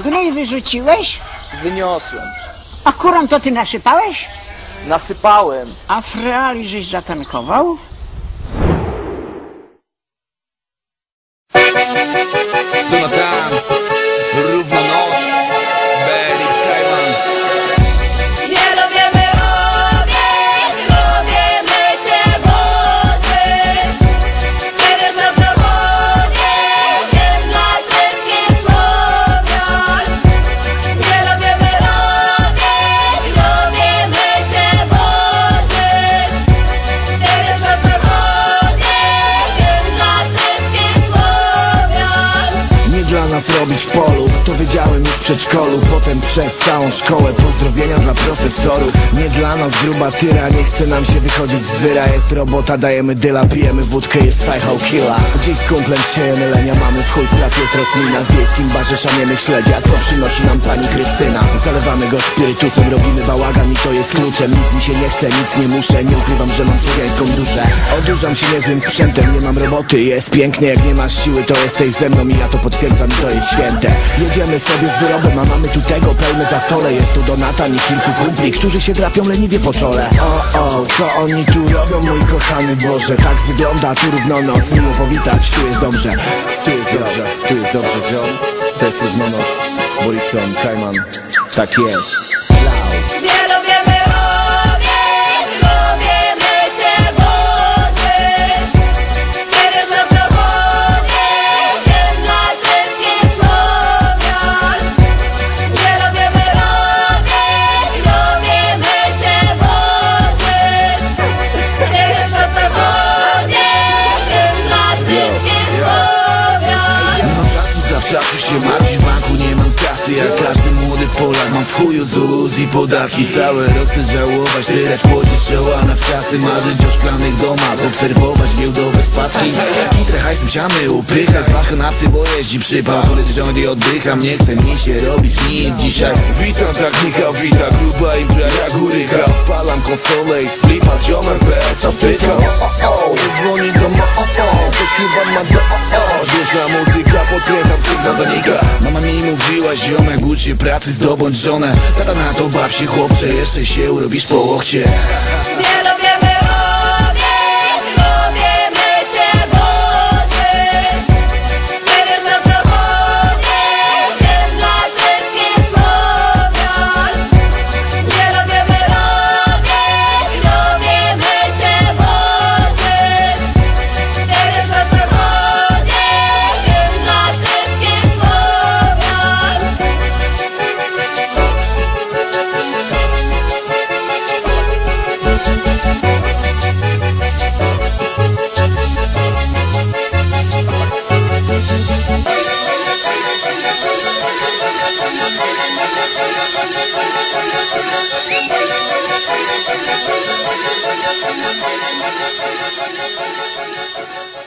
Gnój wyrzuciłeś? Wyniosłem. A kurom to ty nasypałeś? Nasypałem. A freali żeś zatankował? Jonathan, równo noc, BRX Kajman. Nie lubimy robić, lubimy się włożyć. Kiedy czas zawodzie, wiem dla wszystkich Słowian. Nie lubimy robić, lubimy się włożyć. Kiedy czas zawodzie, wiem dla wszystkich Słowian. Nie dla nas robić w polu, to wiedziałem już w przedszkolu. Potem przez całą szkołę, pozdrowienia dla profesorów. Nie dla nas gruba tyra, nie chce nam się wychodzić z wyra. Jest robota, dajemy dyla, pijemy wódkę, jest psycho killa. Gdzieś z kumplem siejemy lenia, mamy w chuj spraw, jest roślina. W wiejskim barze szamiemy śledzia, co przynosi nam pani Krystyna. Zalewamy go spirytusem, robimy bałagan i to jest kluczem. Nic mi się nie chce, nic nie muszę, nie ukrywam, że mam słowiańską duszę. Odurzam się niezłym sprzętem, nie mam roboty, jest pięknie. Jak nie masz siły, to jesteś ze mną i ja to potwierdzam i to jest święte. Jedziemy sobie z wyrobem, a mamy tu tego pełne za stole. Jest tu Donatan i kilku kumpli, którzy się drapią leniwie po czole. O, co oni tu robią, mój kochany Boże. Tak wygląda tu równonoc, miło powitać, tu jest dobrze. Tu jest dobrze, tu jest dobrze, John. To jest równonoc, Borikson, Kajman, tak jest. Nie lubimy robić, lubimy się włożyć. Kiedy czas zawodzie, wiem dla wszystkich Słowian. Nie lubimy robić, lubimy się włożyć. Kiedy czas zawodzie, wiem dla wszystkich Słowian. Nie mam czasu zawsze się martwić, w banku nie mam kasy. Jak każdy młody Polak mam w chuju ZUS i podatki. Cały rok chcę żałować, tyrać płodzić czoła na wczasy. Marzyć o szklanych domach, obserwować giełdowe spadki. Kitrę hajsem siamy upycha, zważ kanapcy, bo jeździ przypał. Koledzy rząd i oddycham, nie chce mi się robić nic dzisiaj. Witam tak Michał, wita gruba i braja górycha. Odpalam konsolę i flipa, ziomem PS-a pytam. Dzwoni do ktoś chyba ma głośna muzyka, podkręcam sygnał zanika. Mama mi mówiła, ziomek, ucz się pracy, zdobądź żonę. Tata na to baw się, chłopcze, jeszcze się urobisz po łokcie. Nie lubimy robić, lubimy się włożyć. Kiedy czas zawodzie, wiem dla wszystkich Słowian. Nie lubimy robić, lubimy się włożyć. Kiedy czas zawodzie, wiem dla wszystkich Słowian. Thank you.